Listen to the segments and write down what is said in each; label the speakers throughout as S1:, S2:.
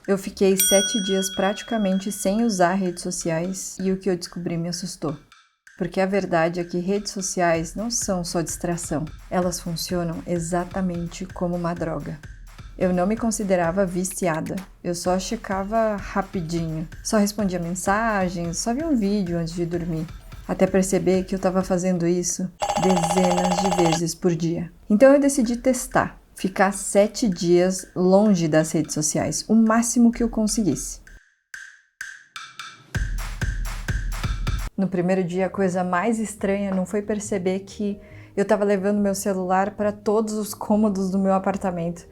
S1: Eu fiquei 7 dias praticamente sem usar redes sociais e o que eu descobri me assustou. Porque a verdade é que redes sociais não são só distração, elas funcionam exatamente como uma droga. Eu não me considerava viciada, eu só checava rapidinho, só respondia mensagens, só via um vídeo antes de dormir, até perceber que eu estava fazendo isso dezenas de vezes por dia. Então eu decidi testar, ficar 7 dias longe das redes sociais, o máximo que eu conseguisse. No primeiro dia, a coisa mais estranha não foi perceber que eu estava levando meu celular para todos os cômodos do meu apartamento.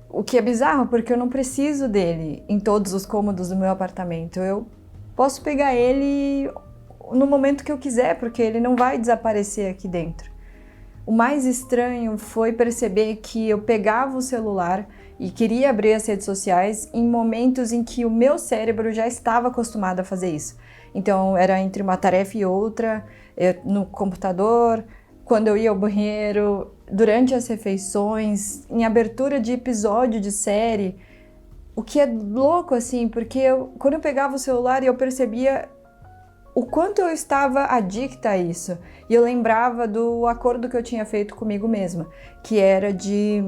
S1: O que é bizarro, porque eu não preciso dele em todos os cômodos do meu apartamento. Eu posso pegar ele no momento que eu quiser, porque ele não vai desaparecer aqui dentro. O mais estranho foi perceber que eu pegava o celular e queria abrir as redes sociais em momentos em que o meu cérebro já estava acostumado a fazer isso. Então era entre uma tarefa e outra, no computador, quando eu ia ao banheiro, durante as refeições, em abertura de episódio de série. O que é louco assim, porque quando eu pegava o celular eu percebia o quanto eu estava adicta a isso. E eu lembrava do acordo que eu tinha feito comigo mesma, que era de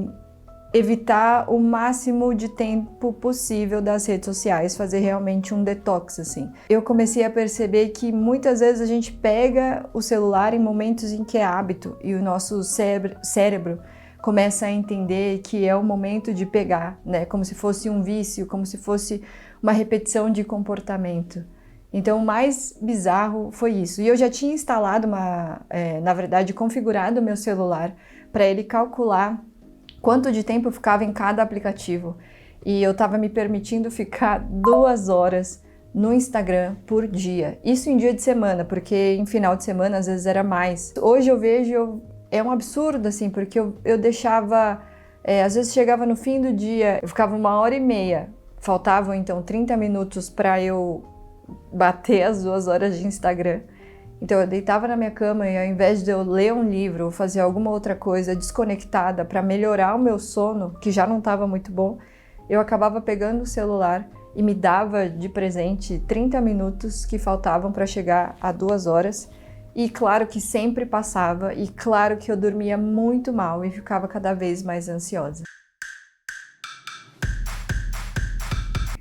S1: evitar o máximo de tempo possível das redes sociais, fazer realmente um detox, assim. Eu comecei a perceber que muitas vezes a gente pega o celular em momentos em que é hábito e o nosso cérebro começa a entender que é o momento de pegar, né? Como se fosse um vício, como se fosse uma repetição de comportamento. Então, o mais bizarro foi isso. E eu já tinha instalado na verdade, configurado o meu celular para ele calcular quanto de tempo eu ficava em cada aplicativo. E eu estava me permitindo ficar 2 horas no Instagram por dia. Isso em dia de semana, porque em final de semana às vezes era mais. Hoje eu vejo, é um absurdo assim, porque eu deixava, às vezes chegava no fim do dia, eu ficava 1h30, faltavam então 30 minutos para eu bater as 2 horas de Instagram. Então eu deitava na minha cama e ao invés de eu ler um livro ou fazer alguma outra coisa desconectada para melhorar o meu sono, que já não estava muito bom, eu acabava pegando o celular e me dava de presente 30 minutos que faltavam para chegar a 2 horas. E claro que sempre passava, e claro que eu dormia muito mal e ficava cada vez mais ansiosa.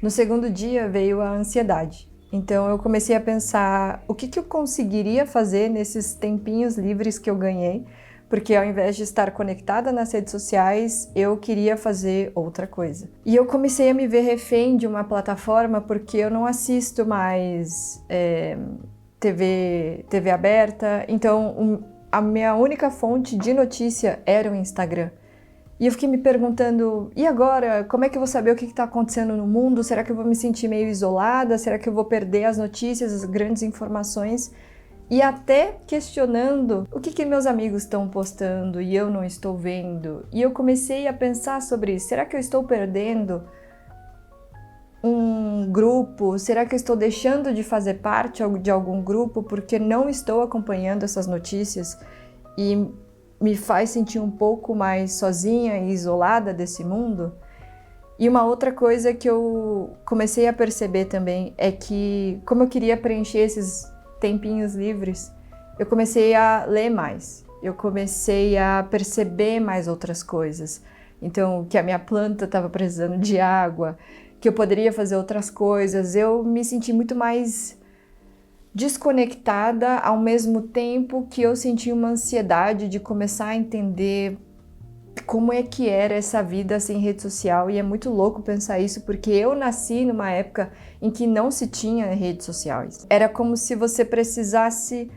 S1: No segundo dia veio a ansiedade. Então eu comecei a pensar o que eu conseguiria fazer nesses tempinhos livres que eu ganhei, porque ao invés de estar conectada nas redes sociais, eu queria fazer outra coisa. E eu comecei a me ver refém de uma plataforma porque eu não assisto mais TV aberta, então a minha única fonte de notícia era o Instagram. E eu fiquei me perguntando, e agora? Como é que eu vou saber o que está acontecendo no mundo? Será que eu vou me sentir meio isolada? Será que eu vou perder as notícias, as grandes informações? E até questionando o que meus amigos estão postando e eu não estou vendo. E eu comecei a pensar sobre isso. Será que eu estou perdendo um grupo? Será que eu estou deixando de fazer parte de algum grupo porque não estou acompanhando essas notícias? E me faz sentir um pouco mais sozinha e isolada desse mundo. E uma outra coisa que eu comecei a perceber também é que, como eu queria preencher esses tempinhos livres, eu comecei a ler mais. Eu comecei a perceber mais outras coisas. Então, que a minha planta estava precisando de água, que eu poderia fazer outras coisas. Eu me senti muito mais desconectada, ao mesmo tempo que eu senti uma ansiedade de começar a entender como é que era essa vida sem rede social. E é muito louco pensar isso, porque eu nasci numa época em que não se tinha redes sociais. Era como se você precisasse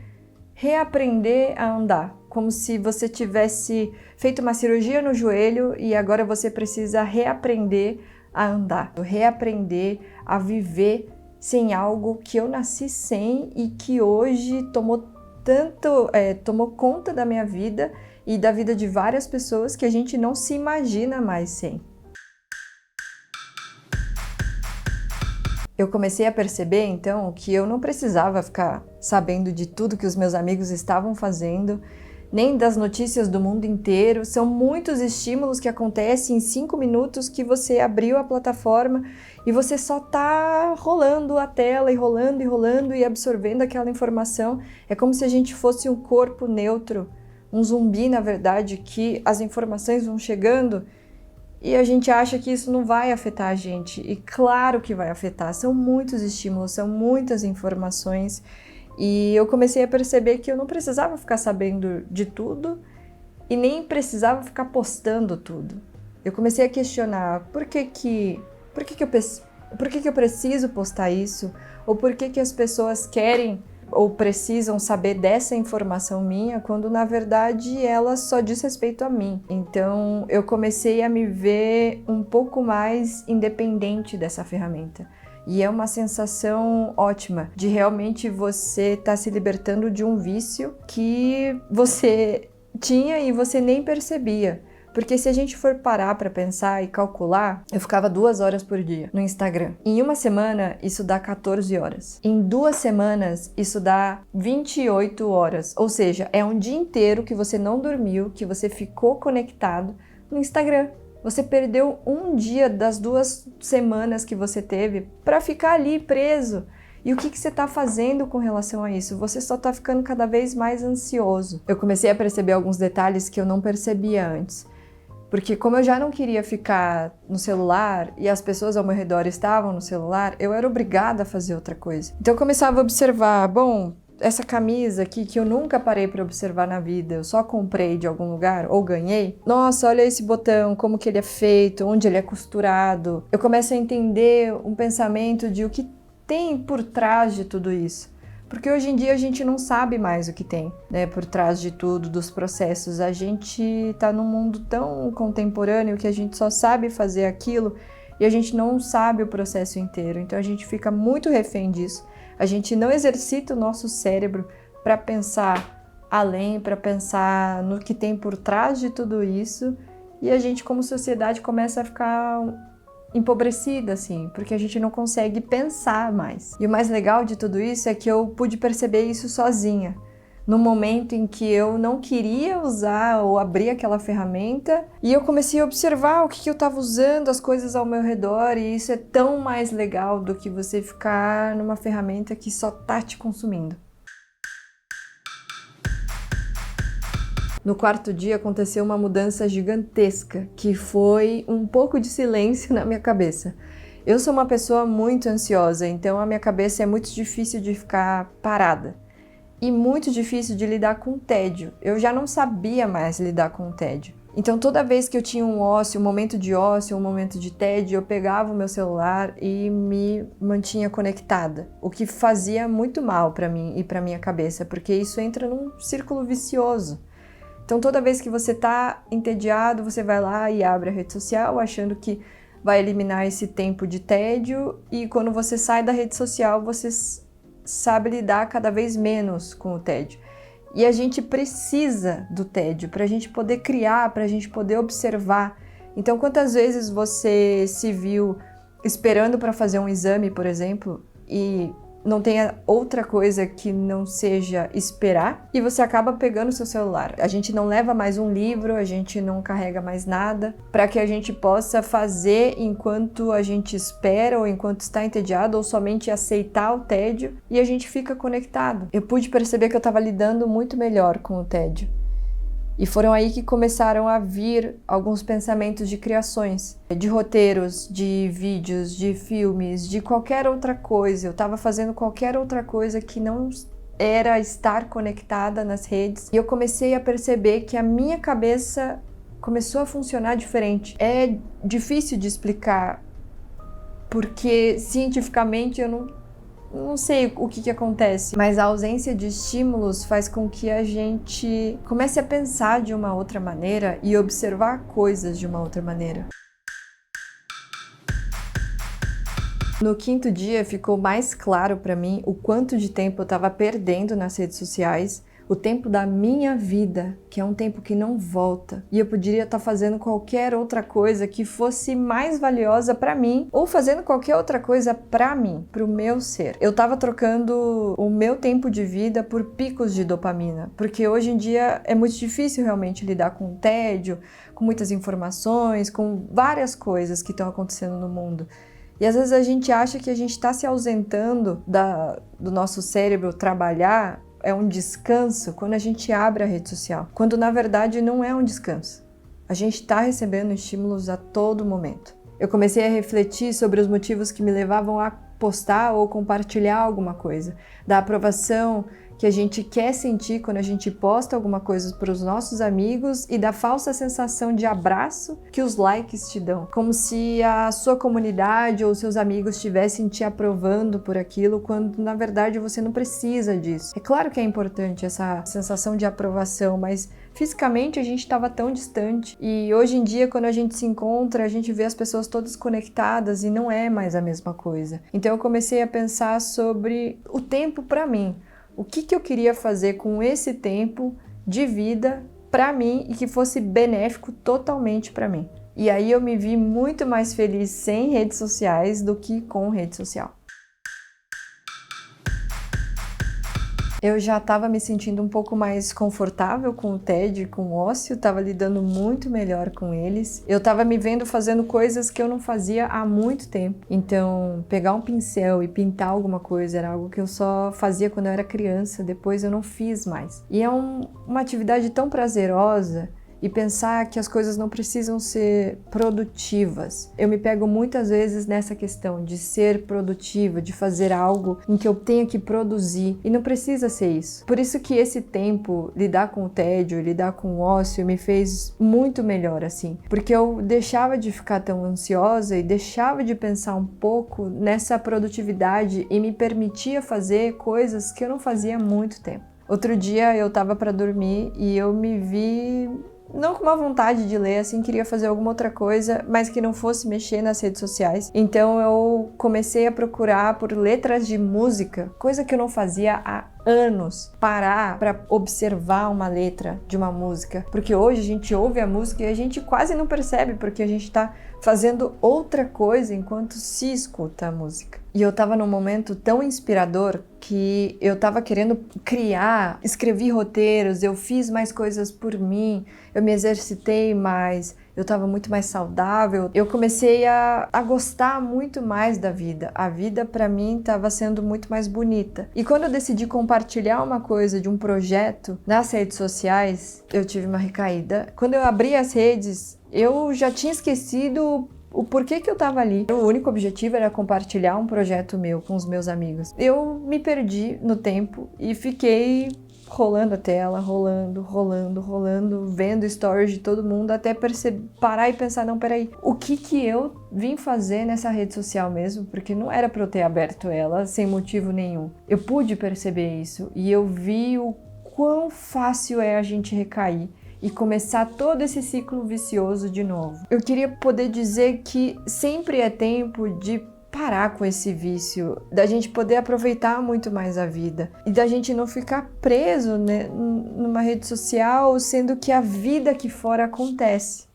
S1: reaprender a andar, como se você tivesse feito uma cirurgia no joelho e agora você precisa reaprender a andar, reaprender a viver sem algo que eu nasci sem e que hoje tomou conta da minha vida e da vida de várias pessoas que a gente não se imagina mais sem. Eu comecei a perceber, então, que eu não precisava ficar sabendo de tudo que os meus amigos estavam fazendo nem das notícias do mundo inteiro. São muitos estímulos que acontecem em 5 minutos que você abriu a plataforma e você só tá rolando a tela e rolando e absorvendo aquela informação. É como se a gente fosse um corpo neutro, um zumbi, na verdade, que as informações vão chegando e a gente acha que isso não vai afetar a gente. E claro que vai afetar. São muitos estímulos, são muitas informações. E eu comecei a perceber que eu não precisava ficar sabendo de tudo e nem precisava ficar postando tudo. Eu comecei a questionar por que eu preciso postar isso? Ou por que as pessoas querem ou precisam saber dessa informação minha, quando na verdade ela só diz respeito a mim. Então eu comecei a me ver um pouco mais independente dessa ferramenta. E é uma sensação ótima de realmente você estar se libertando de um vício que você tinha e você nem percebia. Porque se a gente for parar para pensar e calcular, eu ficava 2 horas por dia no Instagram. Em uma semana, isso dá 14 horas. Em 2 semanas, isso dá 28 horas. Ou seja, é um dia inteiro que você não dormiu, que você ficou conectado no Instagram. Você perdeu um dia das 2 semanas que você teve para ficar ali preso. E o que você está fazendo com relação a isso? Você só está ficando cada vez mais ansioso. Eu comecei a perceber alguns detalhes que eu não percebia antes. Porque como eu já não queria ficar no celular e as pessoas ao meu redor estavam no celular, eu era obrigada a fazer outra coisa. Então eu começava a observar, bom, essa camisa aqui que eu nunca parei para observar na vida, eu só comprei de algum lugar ou ganhei. Nossa, olha esse botão, como que ele é feito, onde ele é costurado. Eu começo a entender um pensamento de o que tem por trás de tudo isso. Porque hoje em dia a gente não sabe mais o que tem, né, por trás de tudo, dos processos. A gente está num mundo tão contemporâneo que a gente só sabe fazer aquilo e a gente não sabe o processo inteiro. Então a gente fica muito refém disso. A gente não exercita o nosso cérebro para pensar além, para pensar no que tem por trás de tudo isso. E a gente, como sociedade, começa a ficar empobrecida, assim, porque a gente não consegue pensar mais. E o mais legal de tudo isso é que eu pude perceber isso sozinha. No momento em que eu não queria usar ou abrir aquela ferramenta, e eu comecei a observar o que eu estava usando, as coisas ao meu redor, e isso é tão mais legal do que você ficar numa ferramenta que só tá te consumindo. No 4º dia aconteceu uma mudança gigantesca, que foi um pouco de silêncio na minha cabeça. Eu sou uma pessoa muito ansiosa, então a minha cabeça é muito difícil de ficar parada. E muito difícil de lidar com o tédio. Eu já não sabia mais lidar com o tédio. Então toda vez que eu tinha um ócio, um momento de ócio, um momento de tédio, eu pegava o meu celular e me mantinha conectada. O que fazia muito mal para mim e para minha cabeça, porque isso entra num círculo vicioso. Então toda vez que você tá entediado, você vai lá e abre a rede social achando que vai eliminar esse tempo de tédio, e quando você sai da rede social, você sabe lidar cada vez menos com o tédio. E a gente precisa do tédio para a gente poder criar, para a gente poder observar. Então quantas vezes você se viu esperando para fazer um exame, por exemplo, e não tenha outra coisa que não seja esperar, e você acaba pegando o seu celular. A gente não leva mais um livro, a gente não carrega mais nada, para que a gente possa fazer enquanto a gente espera, ou enquanto está entediado, ou somente aceitar o tédio, e a gente fica conectado. Eu pude perceber que eu estava lidando muito melhor com o tédio. E foram aí que começaram a vir alguns pensamentos de criações, de roteiros, de vídeos, de filmes, de qualquer outra coisa. Eu estava fazendo qualquer outra coisa que não era estar conectada nas redes. E eu comecei a perceber que a minha cabeça começou a funcionar diferente. É difícil de explicar, porque cientificamente eu não sei o que acontece, mas a ausência de estímulos faz com que a gente comece a pensar de uma outra maneira e observar coisas de uma outra maneira. No 5º dia ficou mais claro para mim o quanto de tempo eu estava perdendo nas redes sociais, o tempo da minha vida, que é um tempo que não volta, e eu poderia estar fazendo qualquer outra coisa que fosse mais valiosa para mim, ou fazendo qualquer outra coisa para mim, para o meu ser. Eu estava trocando o meu tempo de vida por picos de dopamina, porque hoje em dia é muito difícil realmente lidar com o tédio, com muitas informações, com várias coisas que estão acontecendo no mundo. E às vezes a gente acha que a gente está se ausentando do nosso cérebro trabalhar, é um descanso quando a gente abre a rede social, quando na verdade não é um descanso. A gente está recebendo estímulos a todo momento. Eu comecei a refletir sobre os motivos que me levavam a postar ou compartilhar alguma coisa, da aprovação que a gente quer sentir quando a gente posta alguma coisa para os nossos amigos e da falsa sensação de abraço que os likes te dão, como se a sua comunidade ou seus amigos estivessem te aprovando por aquilo, quando na verdade você não precisa disso. É claro que é importante essa sensação de aprovação, mas fisicamente a gente estava tão distante, e hoje em dia quando a gente se encontra, a gente vê as pessoas todas conectadas e não é mais a mesma coisa. Então eu comecei a pensar sobre o tempo para mim. O que eu queria fazer com esse tempo de vida para mim e que fosse benéfico totalmente para mim. E aí eu me vi muito mais feliz sem redes sociais do que com rede social. Eu já estava me sentindo um pouco mais confortável com o TED e com o ócio, estava lidando muito melhor com eles. Eu estava me vendo fazendo coisas que eu não fazia há muito tempo. Então, pegar um pincel e pintar alguma coisa era algo que eu só fazia quando eu era criança, depois eu não fiz mais. E é uma atividade tão prazerosa. E pensar que as coisas não precisam ser produtivas. Eu me pego muitas vezes nessa questão de ser produtiva, de fazer algo em que eu tenha que produzir, e não precisa ser isso. Por isso que esse tempo, lidar com o tédio, lidar com o ócio, me fez muito melhor assim, porque eu deixava de ficar tão ansiosa e deixava de pensar um pouco nessa produtividade e me permitia fazer coisas que eu não fazia há muito tempo. Outro dia eu tava para dormir e eu me vi não com uma vontade de ler, assim, queria fazer alguma outra coisa, mas que não fosse mexer nas redes sociais. Então eu comecei a procurar por letras de música, coisa que eu não fazia há anos, parar para observar uma letra de uma música, porque hoje a gente ouve a música e a gente quase não percebe, porque a gente está fazendo outra coisa enquanto se escuta a música. E eu tava num momento tão inspirador que eu tava querendo criar, escrevi roteiros, eu fiz mais coisas por mim, eu me exercitei mais, eu tava muito mais saudável, eu comecei a gostar muito mais da vida. A vida pra mim tava sendo muito mais bonita. E quando eu decidi compartilhar uma coisa de um projeto nas redes sociais, eu tive uma recaída. Quando eu abri as redes, eu já tinha esquecido o porquê que eu tava ali. O único objetivo era compartilhar um projeto meu com os meus amigos. Eu me perdi no tempo e fiquei rolando a tela, rolando, vendo stories de todo mundo, até parar e pensar, não, peraí, o que eu vim fazer nessa rede social mesmo? Porque não era pra eu ter aberto ela sem motivo nenhum. Eu pude perceber isso e eu vi o quão fácil é a gente recair e começar todo esse ciclo vicioso de novo. Eu queria poder dizer que sempre é tempo de parar com esse vício, da gente poder aproveitar muito mais a vida e da gente não ficar preso, né, numa rede social, sendo que a vida aqui fora acontece.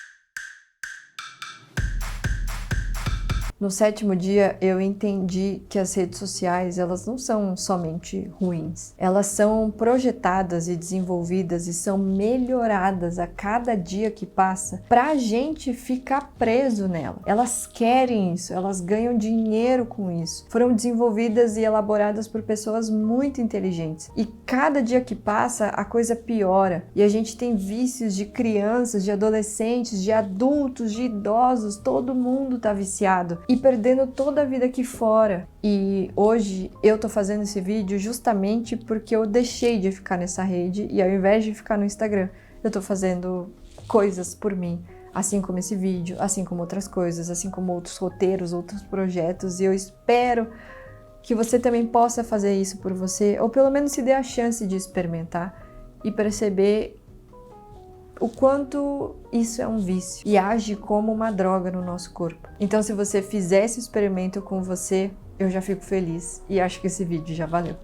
S1: No 7º dia, eu entendi que as redes sociais, elas não são somente ruins. Elas são projetadas e desenvolvidas e são melhoradas a cada dia que passa para a gente ficar preso nela. Elas querem isso, elas ganham dinheiro com isso. Foram desenvolvidas e elaboradas por pessoas muito inteligentes. E cada dia que passa, a coisa piora. E a gente tem vícios de crianças, de adolescentes, de adultos, de idosos. Todo mundo tá viciado e perdendo toda a vida aqui fora. E hoje eu tô fazendo esse vídeo justamente porque eu deixei de ficar nessa rede e ao invés de ficar no Instagram, eu tô fazendo coisas por mim, assim como esse vídeo, assim como outras coisas, assim como outros roteiros, outros projetos, e eu espero que você também possa fazer isso por você, ou pelo menos se dê a chance de experimentar e perceber o quanto isso é um vício e age como uma droga no nosso corpo. Então, se você fizer esse experimento com você, eu já fico feliz e acho que esse vídeo já valeu.